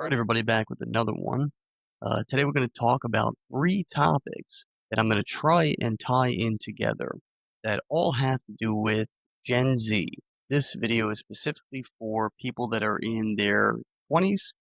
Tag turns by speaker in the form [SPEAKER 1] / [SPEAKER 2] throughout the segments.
[SPEAKER 1] All right, everybody, back with another one. Today we're going to talk about three topics that I'm going to try and tie in together that all have to do with Gen Z. This video is specifically for people that are in their 20s,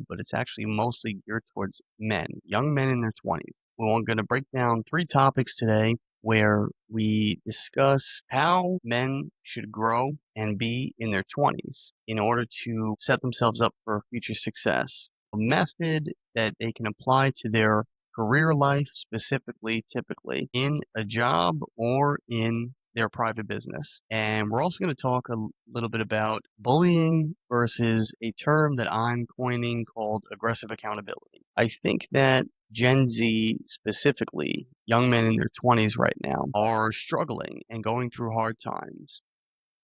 [SPEAKER 1] but it's actually mostly geared towards men, young men in their 20s. We're going to break down three topics today where we discuss how men should grow and be in their 20s in order to set themselves up for future success. A method that they can apply to their career life, specifically, typically in a job or in their private business. And we're also going to talk a little bit about bullying versus a term that I'm coining called aggressive accountability. I think that Gen Z, specifically young men in their 20s right now, are struggling and going through hard times.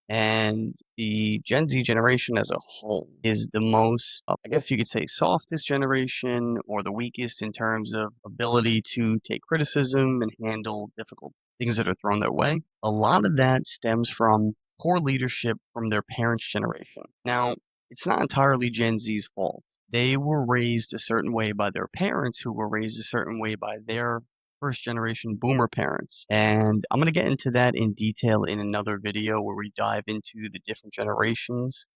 [SPEAKER 1] And the Gen Z generation as a whole is the most, I guess you could say, softest generation or the weakest in terms of ability to take criticism and handle difficult things that are thrown their way. A lot of that stems from poor leadership from their parents' generation. Now, it's not entirely Gen Z's fault. They were raised a certain way by their parents, who were raised a certain way by their first generation boomer parents. And I'm going to get into that in detail in another video where we dive into the different generations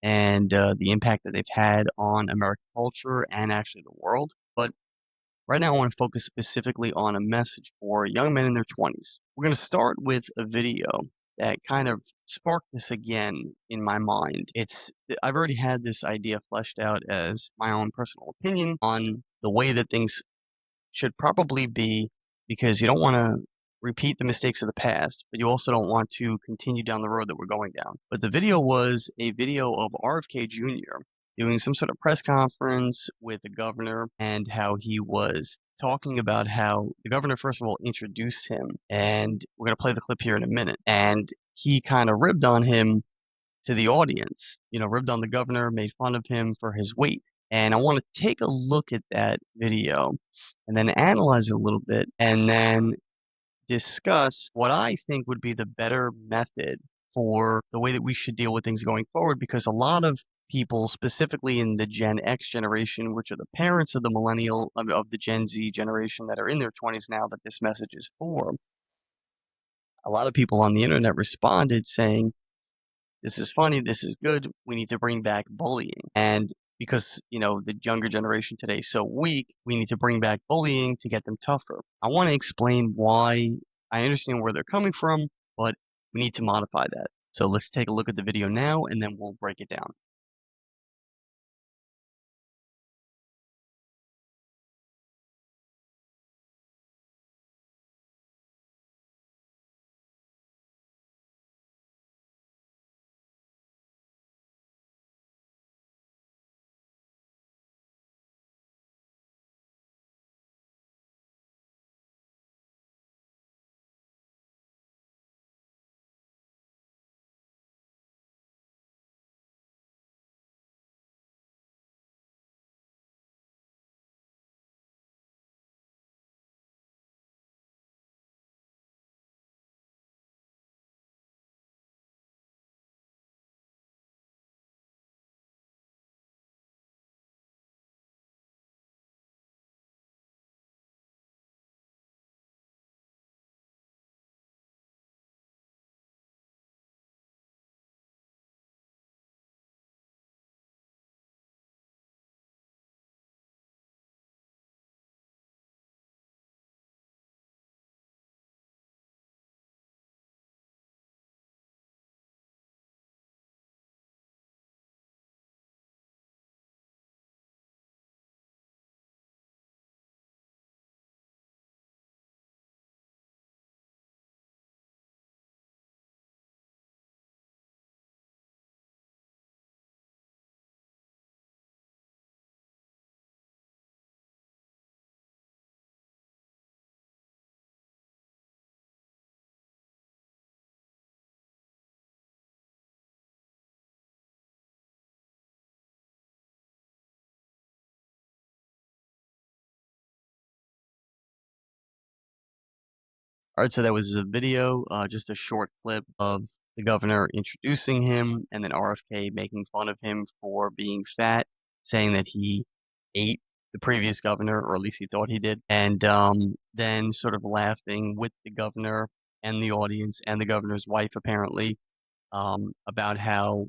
[SPEAKER 1] and the impact that they've had on American culture and actually the world. But right now, I want to focus specifically on a message for young men in their 20s. We're going to start with a video that kind of sparked this again in my mind. I've already had this idea fleshed out as my own personal opinion on the way that things should probably be, because you don't want to repeat the mistakes of the past, but you also don't want to continue down the road that we're going down. But the video was a video of RFK Jr. doing some sort of press conference with the governor and how he was talking about how the governor, first of all, introduced him. And we're going to play the clip here in a minute. And he kind of ribbed on him to the audience, ribbed on the governor, made fun of him for his weight. And I want to take a look at that video and then analyze it a little bit and then discuss what I think would be the better method for the way that we should deal with things going forward, because a lot of people, specifically in the Gen X generation, which are the parents of the of the Gen Z generation that are in their 20s now that this message is for, a lot of people on the internet responded saying, this is funny, this is good, we need to bring back bullying. And because, the younger generation today is so weak, we need to bring back bullying to get them tougher. I want to explain why. I understand where they're coming from, but we need to modify that. So let's take a look at the video now, and then we'll break it down. All right, so that was a video, just a short clip of the governor introducing him and then RFK making fun of him for being fat, saying that he ate the previous governor, or at least he thought he did, and then sort of laughing with the governor and the audience and the governor's wife apparently about how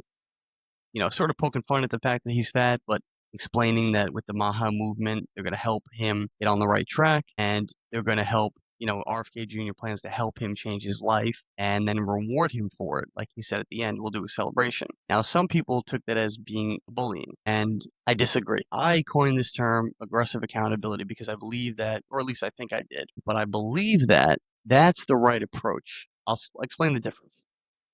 [SPEAKER 1] sort of poking fun at the fact that he's fat, but explaining that with the Maha movement, they're going to help him get on the right track and they're going to help, RFK Jr. plans to help him change his life and then reward him for it. Like he said at the end, we'll do a celebration. Now, some people took that as being bullying, and I disagree. I coined this term aggressive accountability because I believe that, or at least I think I did, but I believe that that's the right approach. I'll explain the difference.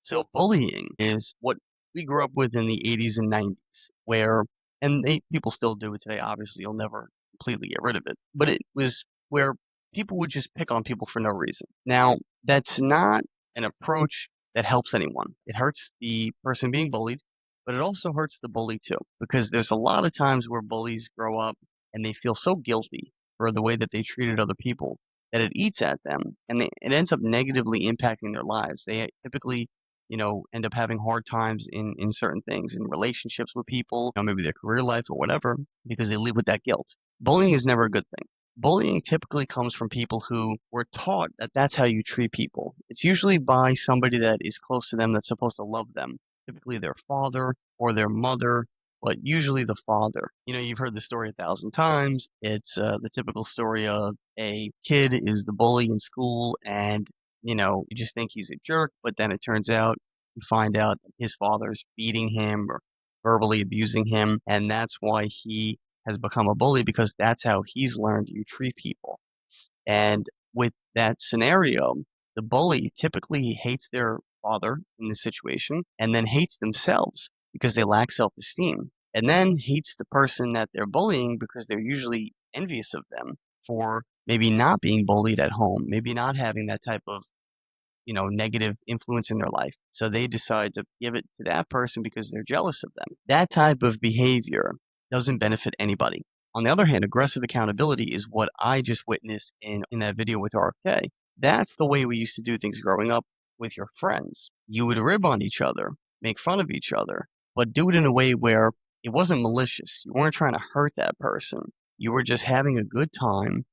[SPEAKER 1] So bullying is what we grew up with in the 80's and 90's, where, and people still do it today. Obviously, you'll never completely get rid of it, but it was where people would just pick on people for no reason. Now, that's not an approach that helps anyone. It hurts the person being bullied, but it also hurts the bully too, because there's a lot of times where bullies grow up and they feel so guilty for the way that they treated other people that it eats at them and it ends up negatively impacting their lives. They typically end up having hard times in certain things, in relationships with people, maybe their career life or whatever, because they live with that guilt. Bullying is never a good thing. Bullying typically comes from people who were taught that that's how you treat people. It's usually by somebody that is close to them that's supposed to love them, typically their father or their mother, but usually the father. You've heard the story 1,000 times. It's the typical story of a kid is the bully in school and you just think he's a jerk, but then it turns out you find out that his father's beating him or verbally abusing him, and that's why he has become a bully because that's how he's learned you treat people. And with that scenario, the bully typically hates their father in this situation and then hates themselves because they lack self-esteem, and then hates the person that they're bullying because they're usually envious of them for maybe not being bullied at home, maybe not having that type of negative influence in their life. So they decide to give it to that person because they're jealous of them. That type of behavior doesn't benefit anybody. On the other hand, aggressive accountability is what I just witnessed in that video with RFK. That's the way we used to do things growing up with your friends. You would rib on each other, make fun of each other, but do it in a way where it wasn't malicious. You weren't trying to hurt that person. You were just having a good time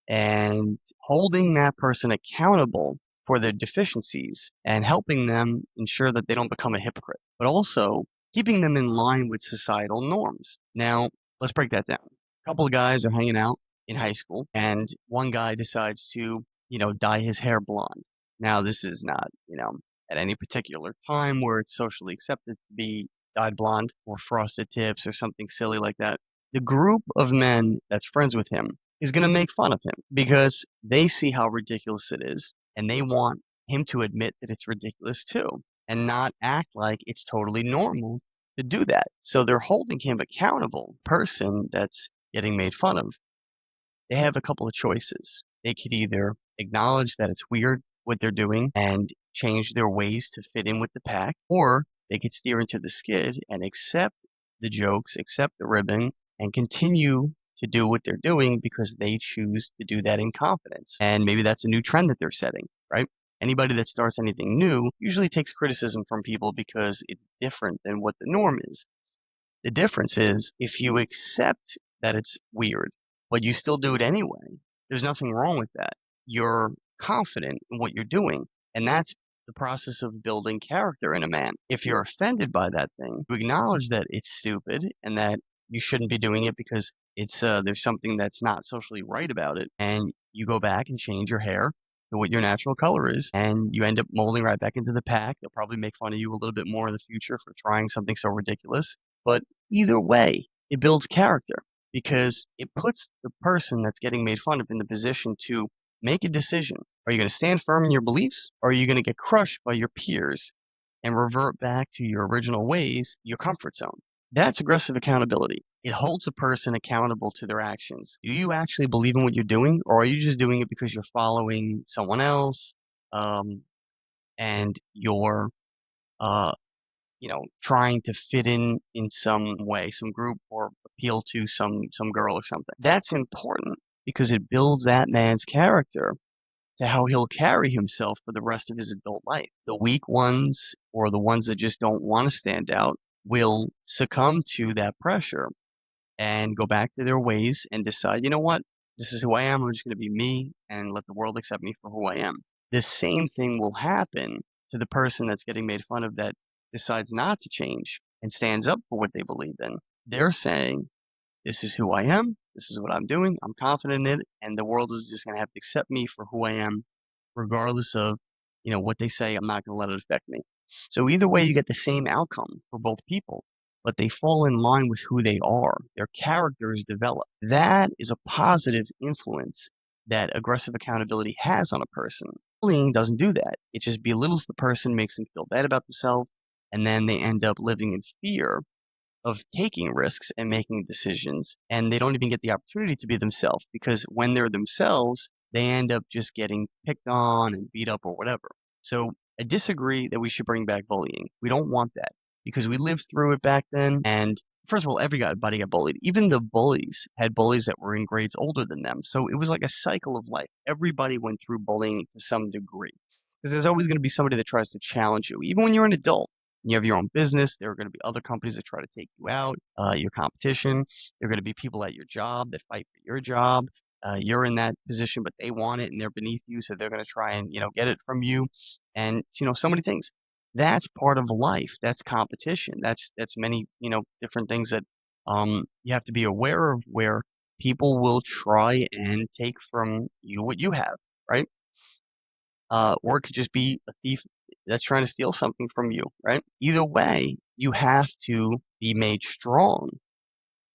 [SPEAKER 1] and holding that person accountable for their deficiencies and helping them ensure that they don't become a hypocrite, but also keeping them in line with societal norms. Now, let's break that down. A couple of guys are hanging out in high school, and one guy decides to, dye his hair blonde. Now, this is not, at any particular time where it's socially accepted to be dyed blonde or frosted tips or something silly like that. The group of men that's friends with him is going to make fun of him because they see how ridiculous it is and they want him to admit that it's ridiculous too and not act like it's totally normal to do that. So they're holding him accountable, person that's getting made fun of. They have a couple of choices. They could either acknowledge that it's weird what they're doing and change their ways to fit in with the pack, or they could steer into the skid and accept the jokes, accept the ribbon, and continue to do what they're doing because they choose to do that in confidence. And maybe that's a new trend that they're setting, right? Anybody that starts anything new usually takes criticism from people because it's different than what the norm is. The difference is if you accept that it's weird, but you still do it anyway, there's nothing wrong with that. You're confident in what you're doing, and that's the process of building character in a man. If you're offended by that thing, you acknowledge that it's stupid and that you shouldn't be doing it because it's there's something that's not socially right about it, and you go back and change your hair to what your natural color is, and you end up molding right back into the pack. They'll probably make fun of you a little bit more in the future for trying something so ridiculous. But either way, it builds character because it puts the person that's getting made fun of in the position to make a decision. Are you going to stand firm in your beliefs, or are you going to get crushed by your peers and revert back to your original ways, your comfort zone? That's aggressive accountability. It holds a person accountable to their actions. Do you actually believe in what you're doing, or are you just doing it because you're following someone else and you're uh, trying to fit in some way, some group, or appeal to some girl or something? That's important because it builds that man's character to how he'll carry himself for the rest of his adult life. The weak ones or the ones that just don't want to stand out will succumb to that pressure and go back to their ways and decide, you know what? This is who I am. I'm just going to be me and let the world accept me for who I am. The same thing will happen to the person that's getting made fun of that decides not to change and stands up for what they believe in. They're saying, this is who I am. This is what I'm doing. I'm confident in it. And the world is just going to have to accept me for who I am, regardless of, what they say. I'm not going to let it affect me. So either way, you get the same outcome for both people, but they fall in line with who they are. Their characters develop. That is a positive influence that aggressive accountability has on a person. Bullying doesn't do that. It just belittles the person, makes them feel bad about themselves, and then they end up living in fear of taking risks and making decisions, and they don't even get the opportunity to be themselves because when they're themselves, they end up just getting picked on and beat up or whatever. So I disagree that we should bring back bullying. We don't want that because we lived through it back then. And first of all, everybody got bullied. Even the bullies had bullies that were in grades older than them. So it was like a cycle of life. Everybody went through bullying to some degree. Because there's always going to be somebody that tries to challenge you, even when you're an adult. You have your own business. There are going to be other companies that try to take you out, your competition. There are going to be people at your job that fight for your job. You're in that position, but they want it and they're beneath you, so they're going to try and get it from you. And so many things. That's part of life. That's competition. That's many different things that you have to be aware of, where people will try and take from you what you have, right? Or it could just be a thief that's trying to steal something from you, right? Either way, you have to be made strong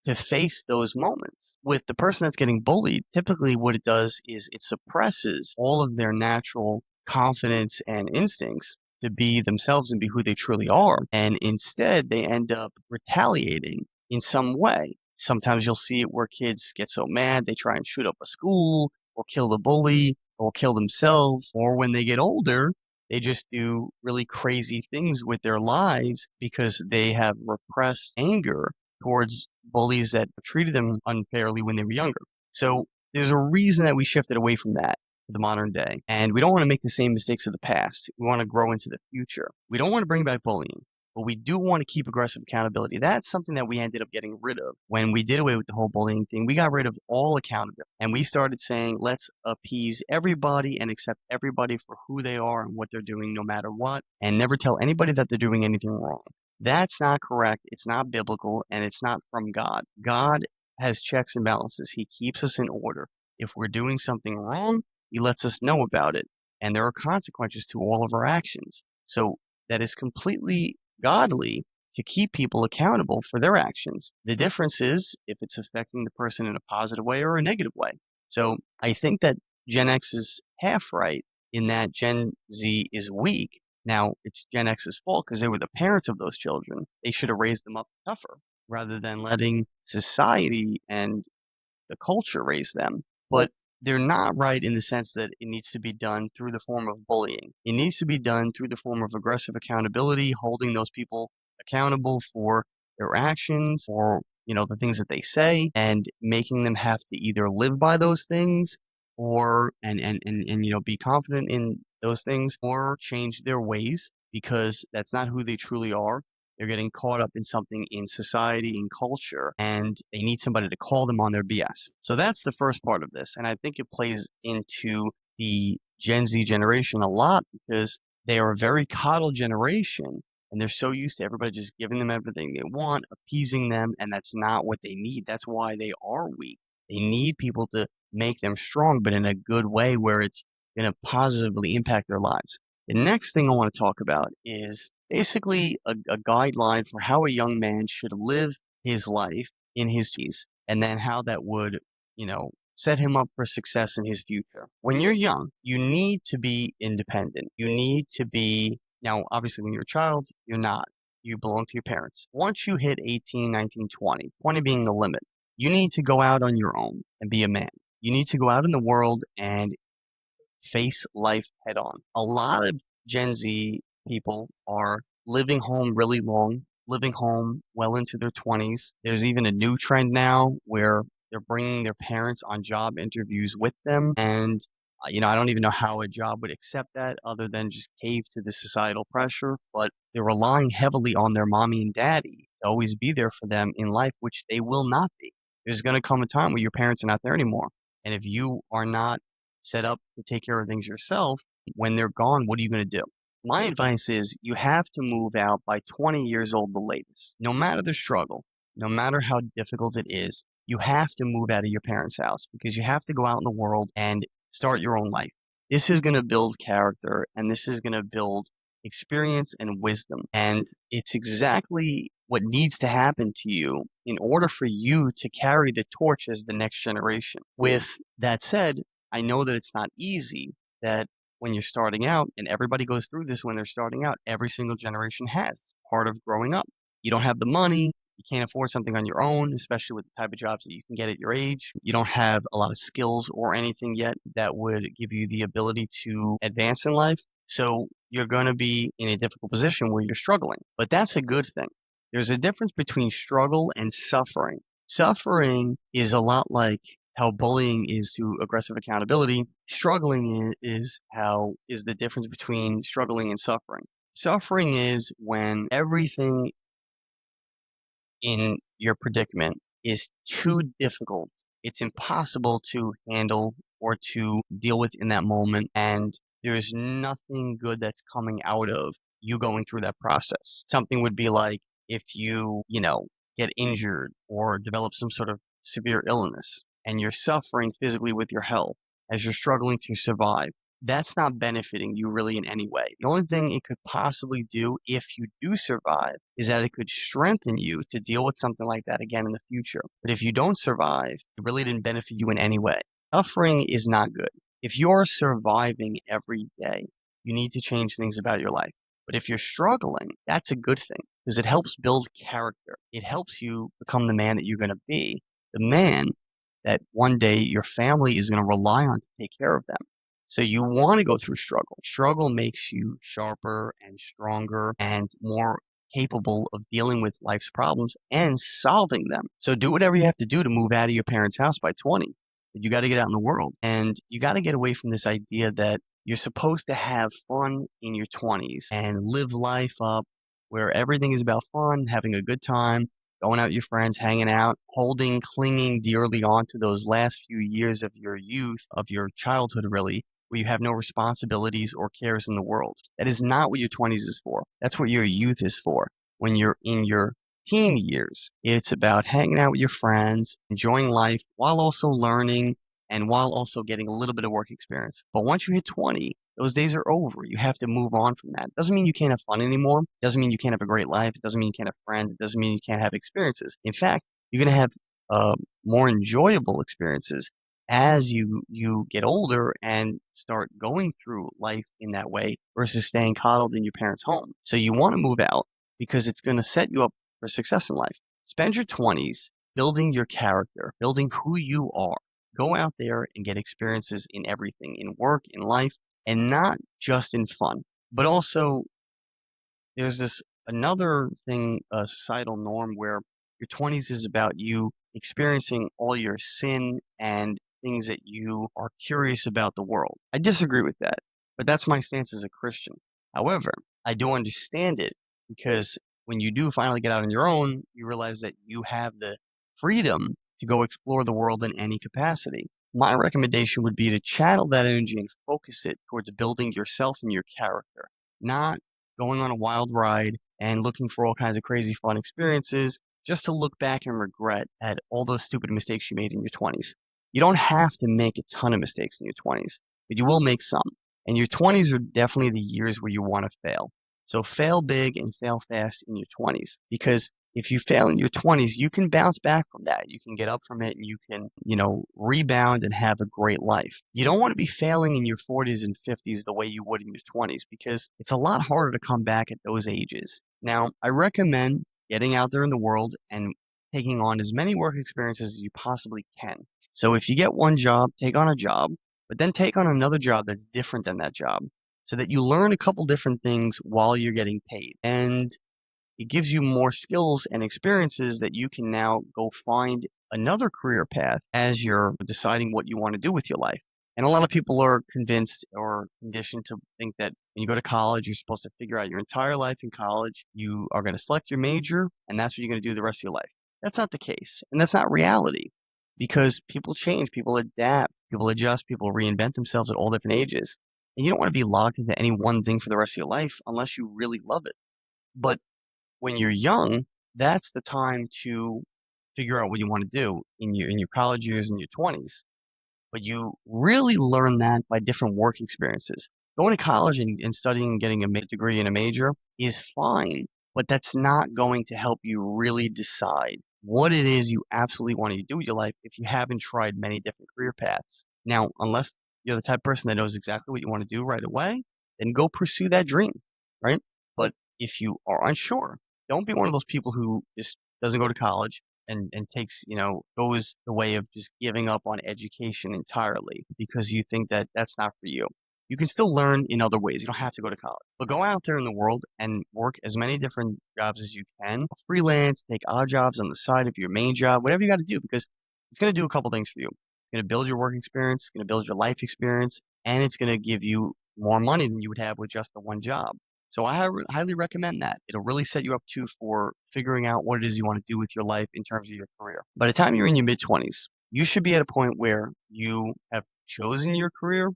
[SPEAKER 1] to face those moments. With the person that's getting bullied, typically what it does is it suppresses all of their natural confidence and instincts to be themselves and be who they truly are. And instead, they end up retaliating in some way. Sometimes you'll see it where kids get so mad, they try and shoot up a school or kill the bully or kill themselves. Or when they get older, they just do really crazy things with their lives because they have repressed anger towards bullies that treated them unfairly when they were younger. So there's a reason that we shifted away from that to the modern day. And we don't want to make the same mistakes of the past. We want to grow into the future. We don't want to bring back bullying, but we do want to keep aggressive accountability. That's something that we ended up getting rid of. When we did away with the whole bullying thing, we got rid of all accountability. And we started saying, let's appease everybody and accept everybody for who they are and what they're doing no matter what, and never tell anybody that they're doing anything wrong. That's not correct. It's not biblical, and it's not from God. God has checks and balances. He keeps us in order. If we're doing something wrong, he lets us know about it, and there are consequences to all of our actions. So that is completely godly to keep people accountable for their actions. The difference is if it's affecting the person in a positive way or a negative way. So I think that Gen X is half right in that Gen Z is weak. Now, it's Gen X's fault because they were the parents of those children. They should have raised them up tougher rather than letting society and the culture raise them. But they're not right in the sense that it needs to be done through the form of bullying. It needs to be done through the form of aggressive accountability, holding those people accountable for their actions or, the things that they say, and making them have to either live by those things or and be confident in those things or change their ways because that's not who they truly are. They're getting caught up in something in society and culture, and they need somebody to call them on their BS. So that's the first part of this. And I think it plays into the Gen Z generation a lot because they are a very coddled generation and they're so used to everybody just giving them everything they want, appeasing them, and that's not what they need. That's why they are weak. They need people to make them strong, but in a good way where it's going to positively impact their lives. The next thing I want to talk about is basically a guideline for how a young man should live his life in his 20s, and then how that would, set him up for success in his future. When you're young, you need to be independent. You need to be, now, obviously, when you're a child, you're not. You belong to your parents. Once you hit 18, 19, 20, 20 being the limit, you need to go out on your own and be a man. You need to go out in the world and face life head on. A lot of Gen Z people are living home really long, living home well into their 20s. There's even a new trend now where they're bringing their parents on job interviews with them. And, I don't even know how a job would accept that other than just cave to the societal pressure. But they're relying heavily on their mommy and daddy to always be there for them in life, which they will not be. There's going to come a time where your parents are not there anymore. And if you are not set up to take care of things yourself, when they're gone, what are you going to do? My advice is you have to move out by 20 years old, the latest. No matter the struggle, no matter how difficult it is, you have to move out of your parents' house because you have to go out in the world and start your own life. This is going to build character and this is going to build experience and wisdom. And it's exactly what needs to happen to you in order for you to carry the torch as the next generation. With that said, I know that it's not easy, that when you're starting out, and everybody goes through this when they're starting out, every single generation has part of growing up. You don't have the money, you can't afford something on your own, especially with the type of jobs that you can get at your age. You don't have a lot of skills or anything yet that would give you the ability to advance in life. So you're going to be in a difficult position where you're struggling. But that's a good thing. There's a difference between struggle and suffering. Suffering is a lot like how bullying is to aggressive accountability. Struggling is the difference between struggling and suffering. Suffering is when everything in your predicament is too difficult. It's impossible to handle or to deal with in that moment, and there's nothing good that's coming out of you going through that process. Something would be like if you get injured or develop some sort of severe illness and you're suffering physically with your health as you're struggling to survive. That's not benefiting you really in any way. The only thing it could possibly do if you do survive is that it could strengthen you to deal with something like that again in the future. But if you don't survive, it really didn't benefit you in any way. Suffering is not good. If you're surviving every day, you need to change things about your life. But if you're struggling, that's a good thing because it helps build character. It helps you become the man that you're going to be, the man that one day your family is going to rely on to take care of them. So you want to go through struggle. Struggle makes you sharper and stronger and more capable of dealing with life's problems and solving them. So do whatever you have to do to move out of your parents' house by 20. But you got to get out in the world and you got to get away from this idea that you're supposed to have fun in your 20s and live life up where everything is about fun, having a good time, going out with your friends, hanging out, clinging dearly on to those last few years of your youth, of your childhood, really, where you have no responsibilities or cares in the world. That is not what your 20s is for. That's what your youth is for. When you're in your teen years, it's about hanging out with your friends, enjoying life while also learning and while also getting a little bit of work experience. But once you hit 20, those days are over. You have to move on from that. Doesn't mean you can't have fun anymore. Doesn't mean you can't have a great life. It doesn't mean you can't have friends. It doesn't mean you can't have experiences. In fact, you're going to have more enjoyable experiences as you get older and start going through life in that way versus staying coddled in your parents' home. So you want to move out because it's going to set you up for success in life. Spend your 20s building your character, building who you are. Go out there and get experiences in everything, in work, in life, and not just in fun, but also there's this another thing, a societal norm where your 20s is about you experiencing all your sin and things that you are curious about the world. I disagree with that, but that's my stance as a Christian. However, I do understand it because when you do finally get out on your own, you realize that you have the freedom to go explore the world in any capacity. My recommendation would be to channel that energy and focus it towards building yourself and your character, not going on a wild ride and looking for all kinds of crazy fun experiences just to look back and regret at all those stupid mistakes you made in your 20s. You don't have to make a ton of mistakes in your 20s, but you will make some. And your 20s are definitely the years where you want to fail. So fail big and fail fast in your 20s because if you fail in your 20s, you can bounce back from that. You can get up from it and you can, rebound and have a great life. You don't want to be failing in your 40s and 50s the way you would in your 20s because it's a lot harder to come back at those ages. Now, I recommend getting out there in the world and taking on as many work experiences as you possibly can. So if you get one job, take on a job, but then take on another job that's different than that job so that you learn a couple different things while you're getting paid. And it gives you more skills and experiences that you can now go find another career path as you're deciding what you want to do with your life. And a lot of people are convinced or conditioned to think that when you go to college, you're supposed to figure out your entire life in college. You are going to select your major, and that's what you're going to do the rest of your life. That's not the case, and that's not reality. because people change, people adapt, people adjust, people reinvent themselves at all different ages. And you don't want to be locked into any one thing for the rest of your life unless you really love it. But when you're young, that's the time to figure out what you want to do in your college years and your 20's. But you really learn that by different work experiences. Going to college and studying and getting a degree in a major is fine, but that's not going to help you really decide what it is you absolutely want to do with your life if you haven't tried many different career paths. Now, unless you're the type of person that knows exactly what you want to do right away, then go pursue that dream, right? But if you are unsure, don't be one of those people who just doesn't go to college and takes, goes the way of just giving up on education entirely because you think that that's not for you. You can still learn in other ways. You don't have to go to college, but go out there in the world and work as many different jobs as you can. Freelance, take odd jobs on the side of your main job, whatever you got to do, because it's going to do a couple things for you. It's going to build your work experience, it's going to build your life experience, and it's going to give you more money than you would have with just the one job. So I highly recommend that. It'll really set you up too for figuring out what it is you want to do with your life in terms of your career. By the time you're in your mid 20's, you should be at a point where you have chosen your career,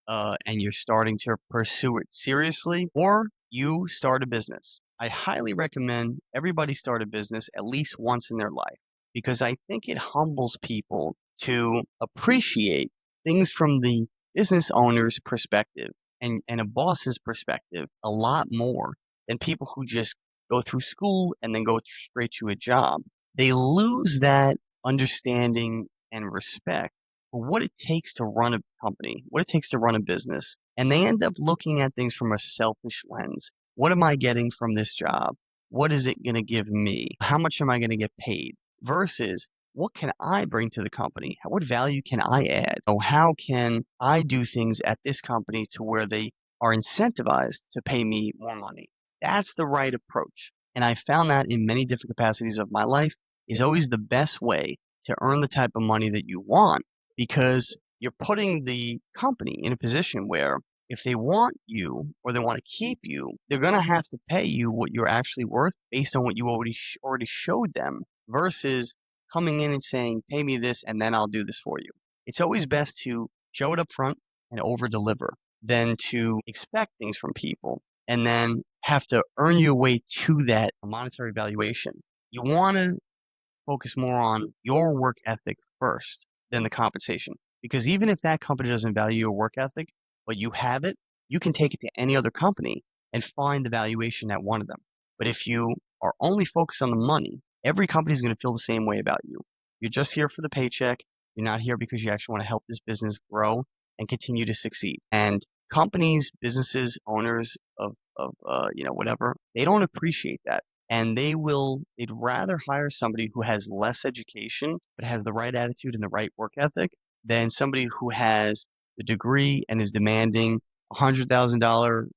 [SPEAKER 1] and you're starting to pursue it seriously, or you start a business. I highly recommend everybody start a business at least once in their life because I think it humbles people to appreciate things from the business owner's perspective and a boss's perspective a lot more than people who just go through school and then go straight to a job. They lose that understanding and respect for what it takes to run a company, what it takes to run a business. And they end up looking at things from a selfish lens. What am I getting from this job? What is it going to give me? How much am I going to get paid? Versus what can I bring to the company? What value can I add? Oh, how can I do things at this company to where they are incentivized to pay me more money? That's the right approach. And I found that in many different capacities of my life is always the best way to earn the type of money that you want because you're putting the company in a position where if they want you or they want to keep you, they're going to have to pay you what you're actually worth based on what you already showed them versus coming in and saying, pay me this and then I'll do this for you. It's always best to show it up front and over deliver than to expect things from people and then have to earn your way to that monetary valuation. You want to focus more on your work ethic first than the compensation. Because even if that company doesn't value your work ethic, but you have it, you can take it to any other company and find the valuation at one of them. But if you are only focused on the money, every company is going to feel the same way about you. You're just here for the paycheck. You're not here because you actually want to help this business grow and continue to succeed. And companies, businesses, owners of whatever, they don't appreciate that and they'd rather hire somebody who has less education but has the right attitude and the right work ethic than somebody who has the degree and is demanding $100,000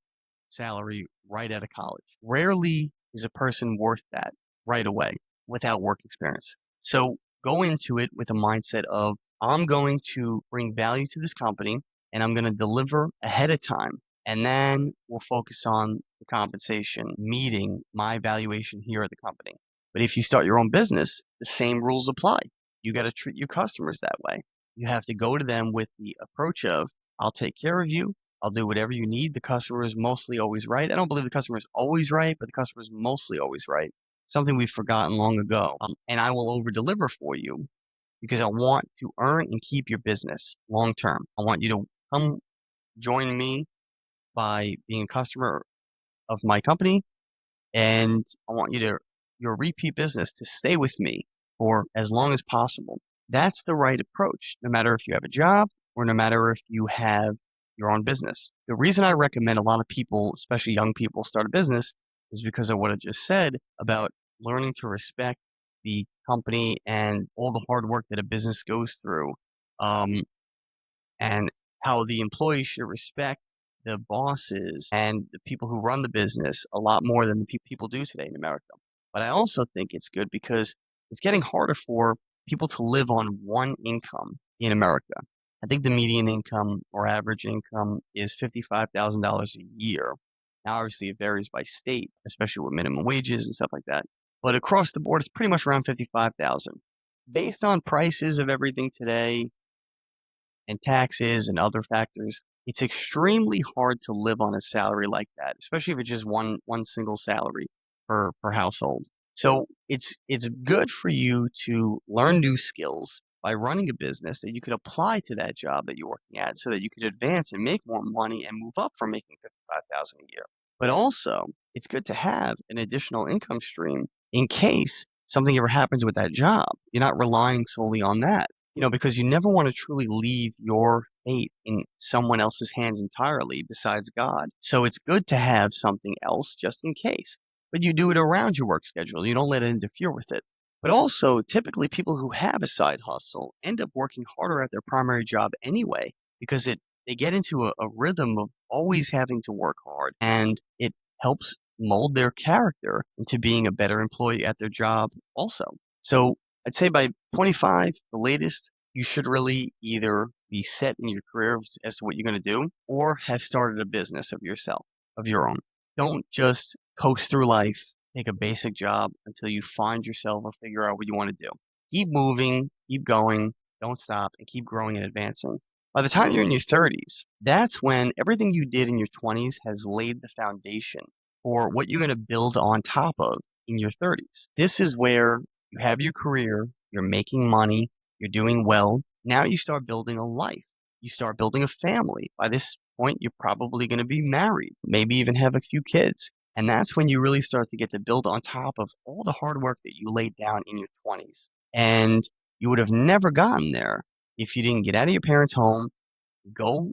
[SPEAKER 1] salary right out of college. Rarely is a person worth that right away without work experience. So go into it with a mindset of I'm going to bring value to this company and I'm going to deliver ahead of time. And then we'll focus on the compensation meeting my valuation here at the company. But if you start your own business, the same rules apply. You got to treat your customers that way. You have to go to them with the approach of, I'll take care of you. I'll do whatever you need. The customer is mostly always right. I don't believe the customer is always right, but the customer is mostly always right. Something we've forgotten long ago. And I will over deliver for you because I want to earn and keep your business long term. I want you to come join me by being a customer of my company, and I want your repeat business to stay with me for as long as possible. That's the right approach, no matter if you have a job or no matter if you have your own business. The reason I recommend a lot of people, especially young people, start a business is because of what I just said about learning to respect the company and all the hard work that a business goes through. Um, and how the employees should respect the bosses and the people who run the business a lot more than the people do today in America. But I also think it's good because it's getting harder for people to live on one income in America. I think the median income or average income is $55,000 a year. Now, obviously, it varies by state, especially with minimum wages and stuff like that. But across the board, it's pretty much around 55,000. Based on prices of everything today and taxes and other factors, it's extremely hard to live on a salary like that, especially if it's just one single salary per household. So it's good for you to learn new skills by running a business that you could apply to that job that you're working at so that you could advance and make more money and move up from making 55,000 a year. But also, it's good to have an additional income stream in case something ever happens with that job. You're not relying solely on that, because you never want to truly leave your fate in someone else's hands entirely besides God. So it's good to have something else just in case. But you do it around your work schedule. You don't let it interfere with it. But also, typically people who have a side hustle end up working harder at their primary job anyway because they get into a rhythm of always having to work hard, and it helps mold their character into being a better employee at their job also. So I'd say by 25, the latest, you should really either be set in your career as to what you're going to do or have started a business of yourself, of your own. Don't just coast through life, take a basic job until you find yourself or figure out what you want to do. Keep moving, keep going, don't stop, and keep growing and advancing. By the time you're in your 30s, that's when everything you did in your 20s has laid the foundation for what you're going to build on top of in your 30s. This is where you have your career, you're making money, you're doing well. Now you start building a life. You start building a family. By this point, you're probably going to be married, maybe even have a few kids. And that's when you really start to get to build on top of all the hard work that you laid down in your 20s. And you would have never gotten there if you didn't get out of your parents' home, go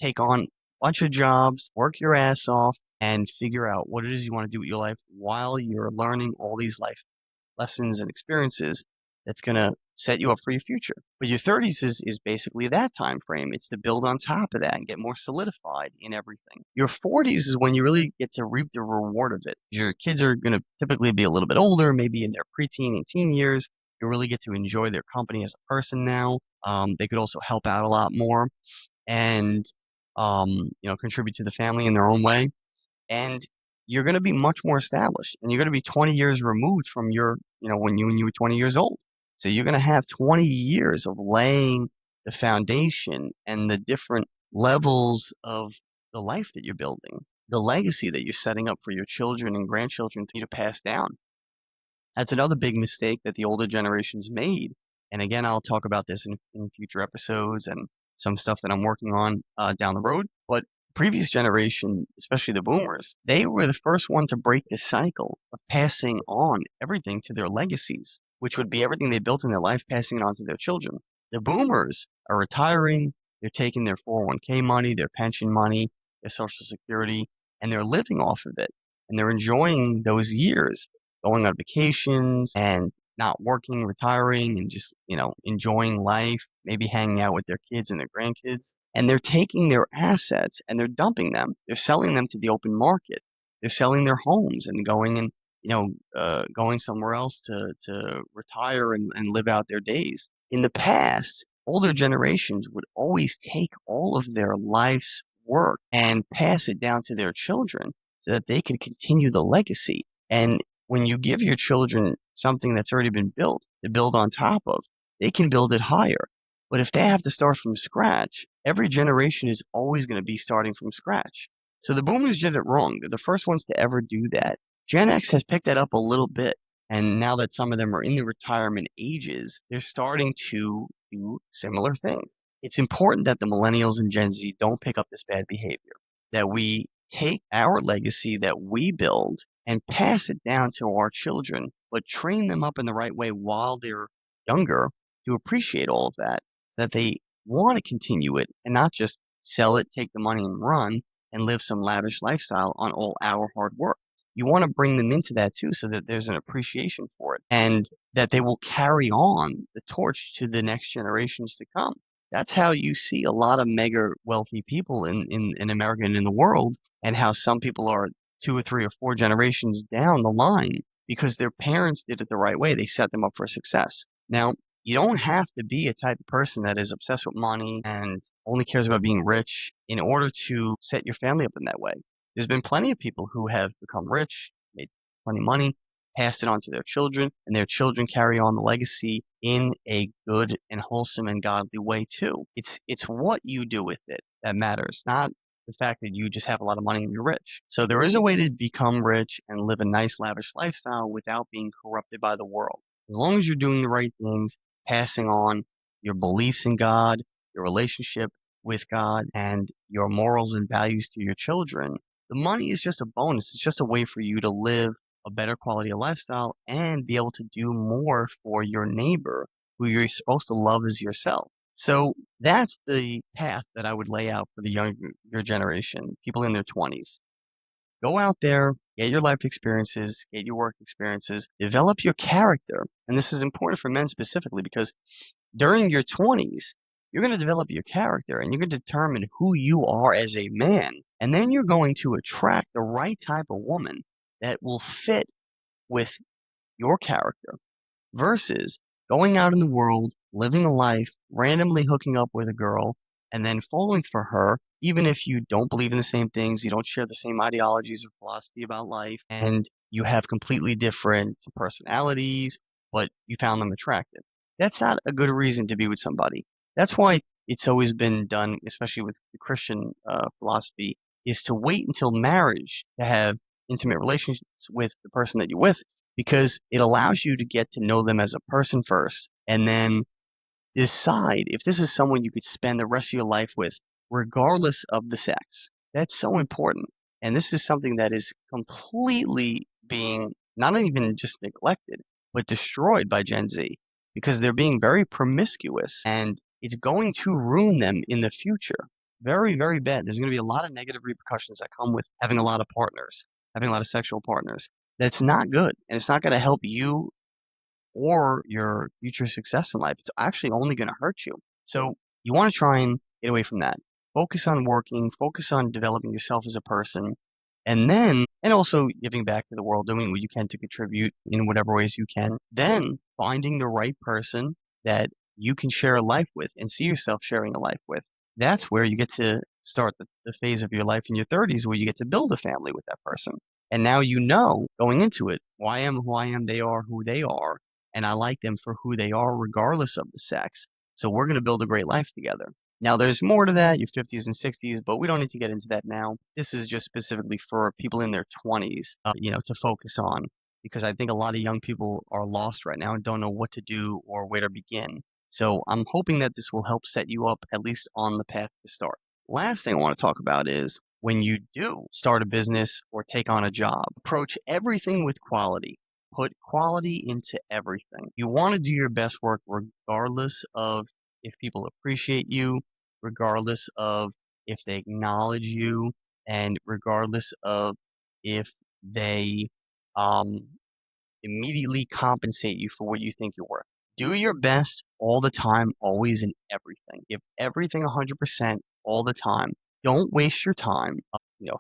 [SPEAKER 1] take on a bunch of jobs, work your ass off, and figure out what it is you want to do with your life while you're learning all these life lessons and experiences that's going to set you up for your future. But your 30s is basically that time frame. It's to build on top of that and get more solidified in everything. Your 40s is when you really get to reap the reward of it. Your kids are going to typically be a little bit older, maybe in their preteen and teen years. You really get to enjoy their company as a person now. They could also help out a lot more and contribute to the family in their own way, and you're going to be much more established, and you're going to be 20 years removed from when you were 20 years old. So you're going to have 20 years of laying the foundation and the different levels of the life that you're building, the legacy that you're setting up for your children and grandchildren to pass down. That's another big mistake that the older generations made. And again, I'll talk about this in future episodes and some stuff that I'm working on down the road. But previous generation, especially the boomers, they were the first one to break the cycle of passing on everything to their legacies, which would be everything they built in their life, passing it on to their children. The boomers are retiring, they're taking their 401k money, their pension money, their social security, and they're living off of it. And they're enjoying those years, going on vacations and not working, retiring, and just, enjoying life, maybe hanging out with their kids and their grandkids. And they're taking their assets and they're dumping them. They're selling them to the open market. They're selling their homes and going and, going somewhere else to retire and live out their days. In the past, older generations would always take all of their life's work and pass it down to their children so that they could continue the legacy. And when you give your children something that's already been built to build on top of, they can build it higher. But if they have to start from scratch, every generation is always going to be starting from scratch. So the boomers did it wrong. They're the first ones to ever do that. Gen X has picked that up a little bit. And now that some of them are in the retirement ages, they're starting to do similar things. It's important that the millennials and Gen Z don't pick up this bad behavior, that we take our legacy that we build and pass it down to our children, but train them up in the right way while they're younger to appreciate all of that so that they want to continue it and not just sell it, take the money and run and live some lavish lifestyle on all our hard work. You want to bring them into that too so that there's an appreciation for it and that they will carry on the torch to the next generations to come. That's how you see a lot of mega wealthy people in America and in the world, and how some people are two or three or four generations down the line because their parents did it the right way. They set them up for success. Now, you don't have to be a type of person that is obsessed with money and only cares about being rich in order to set your family up in that way. There's been plenty of people who have become rich, made plenty of money, pass it on to their children, and their children carry on the legacy in a good and wholesome and godly way too. It's what you do with it that matters, not the fact that you just have a lot of money and you're rich. So there is a way to become rich and live a nice, lavish lifestyle without being corrupted by the world. As long as you're doing the right things, passing on your beliefs in God, your relationship with God, and your morals and values to your children, the money is just a bonus. It's just a way for you to live a better quality of lifestyle and be able to do more for your neighbor who you're supposed to love as yourself. So that's the path that I would lay out for the younger generation, people in their 20s. Go out there, get your life experiences, get your work experiences, develop your character. And this is important for men specifically because during your 20s, you're going to develop your character and you're going to determine who you are as a man. And then you're going to attract the right type of woman that will fit with your character versus going out in the world, living a life, randomly hooking up with a girl, and then falling for her, even if you don't believe in the same things, you don't share the same ideologies or philosophy about life, and you have completely different personalities, but you found them attractive. That's not a good reason to be with somebody. That's why it's always been done, especially with the Christian philosophy, is to wait until marriage to have intimate relationships with the person that you're with because it allows you to get to know them as a person first and then decide if this is someone you could spend the rest of your life with, regardless of the sex. That's so important. And this is something that is completely being not even just neglected, but destroyed by Gen Z because they're being very promiscuous and it's going to ruin them in the future. Very, very bad. There's going to be a lot of negative repercussions that come with having a lot of partners, having a lot of sexual partners. That's not good. And it's not going to help you or your future success in life. It's actually only going to hurt you. So you want to try and get away from that. Focus on working, focus on developing yourself as a person, and also giving back to the world, doing what you can to contribute in whatever ways you can. Then finding the right person that you can share a life with and see yourself sharing a life with. That's where you get to start the phase of your life in your 30s where you get to build a family with that person. And now you know going into it, well, I am who I am, they are who they are, and I like them for who they are, regardless of the sex. So we're going to build a great life together. Now, there's more to that, your 50s and 60s, but we don't need to get into that now. This is just specifically for people in their 20s, to focus on, because I think a lot of young people are lost right now and don't know what to do or where to begin. So I'm hoping that this will help set you up at least on the path to start. Last thing I want to talk about is when you do start a business or take on a job, approach everything with quality. Put quality into everything. You want to do your best work regardless of if people appreciate you, regardless of if they acknowledge you, and regardless of if they um, immediately compensate you for what you think you're worth. Do your best all the time, always in everything. Give everything 100% all the time. Don't waste your time,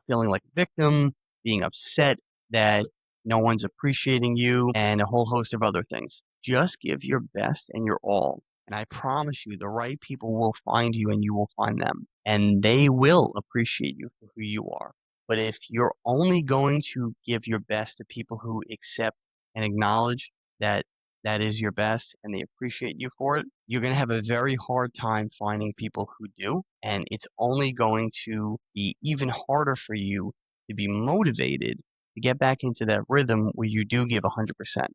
[SPEAKER 1] feeling like a victim, being upset that no one's appreciating you, and a whole host of other things. Just give your best and your all. And I promise you, the right people will find you and you will find them. And they will appreciate you for who you are. But if you're only going to give your best to people who accept and acknowledge that that is your best and they appreciate you for it, you're going to have a very hard time finding people who do. And it's only going to be even harder for you to be motivated to get back into that rhythm where you do give 100%.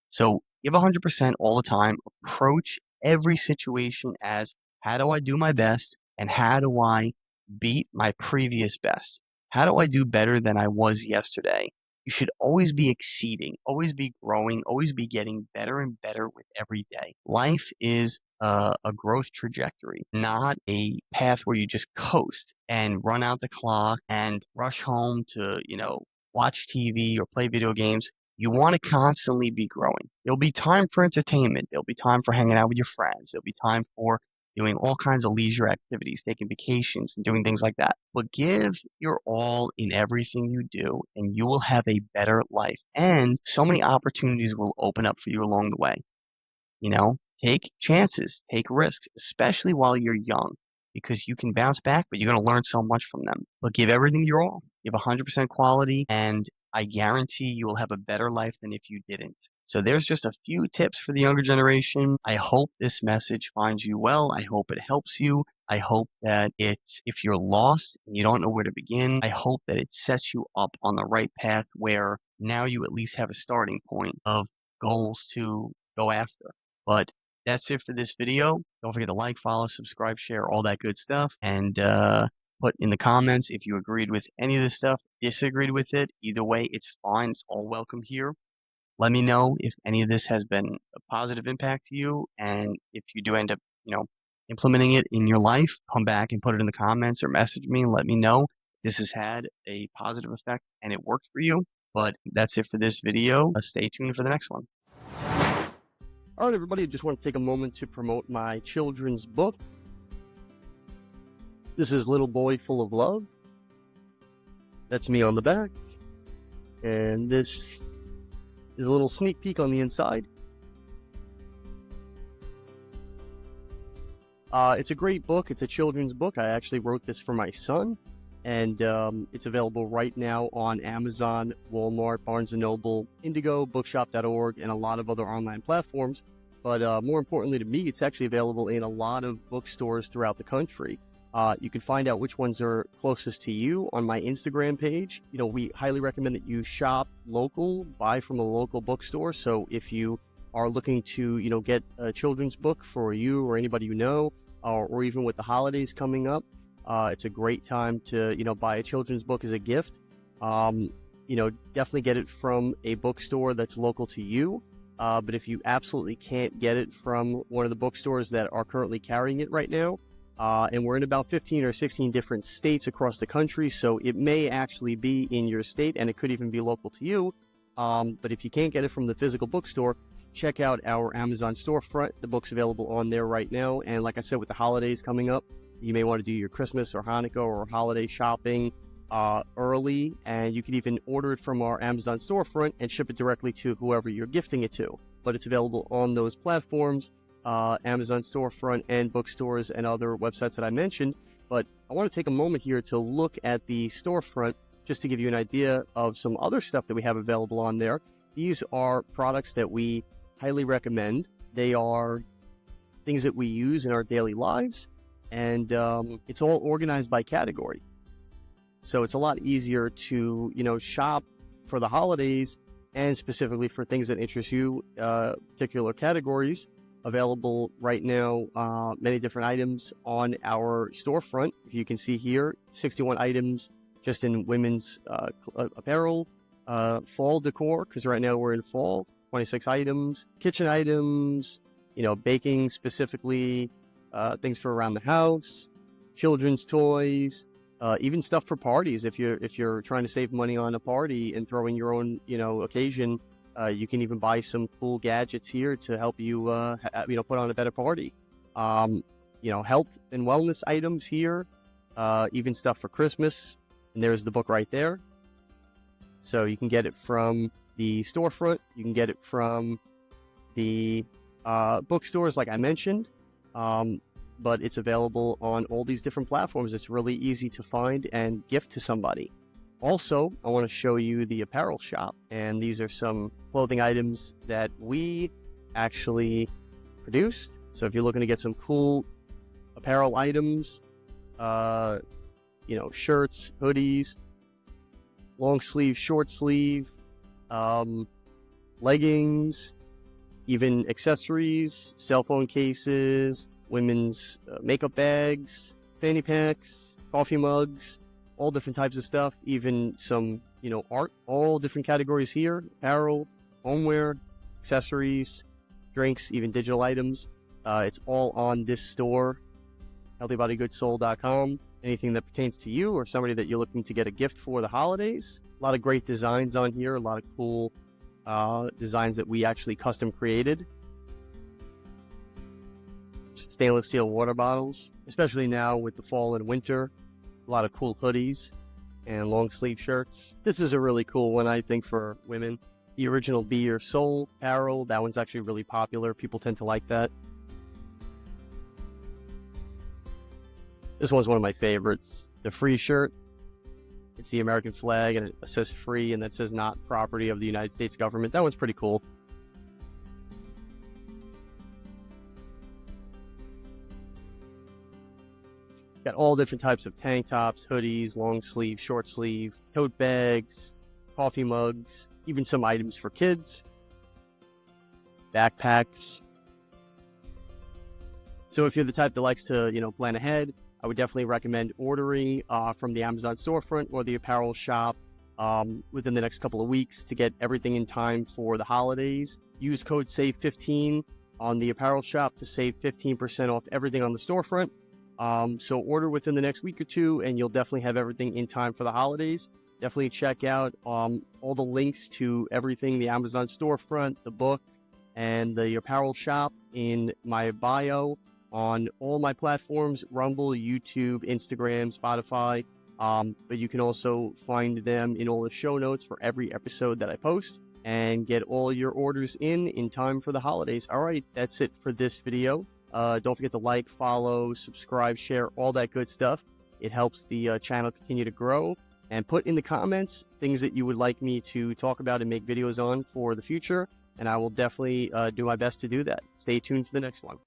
[SPEAKER 1] So give 100% all the time. Approach every situation as how do I do my best and how do I beat my previous best? How do I do better than I was yesterday? You should always be exceeding, always be growing, always be getting better and better with every day. Life is a growth trajectory, not a path where you just coast and run out the clock and rush home to, watch TV or play video games. You want to constantly be growing. There'll be time for entertainment. There'll be time for hanging out with your friends. There'll be time for doing all kinds of leisure activities, taking vacations and doing things like that. But give your all in everything you do, and you will have a better life. And so many opportunities will open up for you along the way. Take chances, take risks, especially while you're young. because you can bounce back, but you're going to learn so much from them. But give everything your all. Give 100% quality, and I guarantee you will have a better life than if you didn't. So there's just a few tips for the younger generation. I hope this message finds you well. I hope it helps you. I hope that if you're lost and you don't know where to begin, I hope that it sets you up on the right path where now you at least have a starting point of goals to go after. But that's it for this video. Don't forget to like, follow, subscribe, share, all that good stuff. And put in the comments if you agreed with any of this stuff, disagreed with it. Either way, it's fine. It's all welcome here. Let me know if any of this has been a positive impact to you. And if you do end up, implementing it in your life, come back and put it in the comments or message me and let me know if this has had a positive effect and it worked for you. But that's it for this video. Stay tuned for the next one.
[SPEAKER 2] All right, everybody, I just want to take a moment to promote my children's book. This is Little Boy Full of Love. That's me on the back. And this is a little sneak peek on the inside. It's a great book. It's a children's book. I actually wrote this for my son. And it's available right now on Amazon, Walmart, Barnes & Noble, Indigo, Bookshop.org, and a lot of other online platforms. But more importantly to me, it's actually available in a lot of bookstores throughout the country. You can find out which ones are closest to you on my Instagram page. We highly recommend that you shop local, buy from a local bookstore. So if you are looking to, get a children's book for you or anybody you know, or even with the holidays coming up, it's a great time to, buy a children's book as a gift. Definitely get it from a bookstore that's local to you. But if you absolutely can't get it from one of the bookstores that are currently carrying it right now, and we're in about 15 or 16 different states across the country, so it may actually be in your state, and it could even be local to you. But if you can't get it from the physical bookstore, check out our Amazon storefront. The book's available on there right now. And like I said, with the holidays coming up, you may want to do your Christmas or Hanukkah or holiday shopping early, and you can even order it from our Amazon storefront and ship it directly to whoever you're gifting it to. But it's available on those platforms, Amazon storefront and bookstores and other websites that I mentioned. But I want to take a moment here to look at the storefront just to give you an idea of some other stuff that we have available on there. These are products that we highly recommend. They are things that we use in our daily lives, and it's all organized by category. So it's a lot easier to, shop for the holidays and specifically for things that interest you, particular categories. Available right now, many different items on our storefront. If you can see here, 61 items just in women's apparel, fall decor, because right now we're in fall, 26 items, kitchen items, baking specifically, things for around the house, children's toys, even stuff for parties. If you're trying to save money on a party and throw in your own, occasion, you can even buy some cool gadgets here to help you, put on a better party. Health and wellness items here, even stuff for Christmas. And there's the book right there. So you can get it from the storefront. You can get it from the bookstores, like I mentioned. But it's available on all these different platforms. It's really easy to find and gift to somebody. Also, I want to show you the apparel shop, and these are some clothing items that we actually produced. So if you're looking to get some cool apparel items, shirts, hoodies, long sleeve, short sleeve, leggings, even accessories, cell phone cases, women's makeup bags, fanny packs, coffee mugs, all different types of stuff, even some, art, all different categories here, apparel, homeware, accessories, drinks, even digital items. It's all on this store, healthybodygoodssoul.com. Anything that pertains to you or somebody that you're looking to get a gift for the holidays. A lot of great designs on here, a lot of cool designs that we actually custom created. Stainless steel water bottles, especially now with the fall and winter. A lot of cool hoodies and long sleeve shirts. This is a really cool one, I think, for women. The original Be Your Soul apparel, that one's actually really popular. People tend to like that. This one's one of my favorites. The free shirt. It's the American flag, and it says free, and that says not property of the United States government. That one's pretty cool. Got all different types of tank tops, hoodies, long sleeve, short sleeve, tote bags, coffee mugs, even some items for kids, backpacks. So if you're the type that likes to, plan ahead, I would definitely recommend ordering from the Amazon storefront or the apparel shop within the next couple of weeks to get everything in time for the holidays. Use code SAVE15 on the apparel shop to save 15% off everything on the storefront. So order within the next week or two, and you'll definitely have everything in time for the holidays. Definitely check out all the links to everything, the Amazon storefront, the book, and the apparel shop in my bio on all my platforms: Rumble, YouTube, Instagram, Spotify. But you can also find them in all the show notes for every episode that I post, and get all your orders in time for the holidays. All right, that's it for this video. Don't forget to like, follow, subscribe, share, all that good stuff. It helps the channel continue to grow. And put in the comments things that you would like me to talk about and make videos on for the future, and I will definitely do my best to do that. Stay tuned for the next one.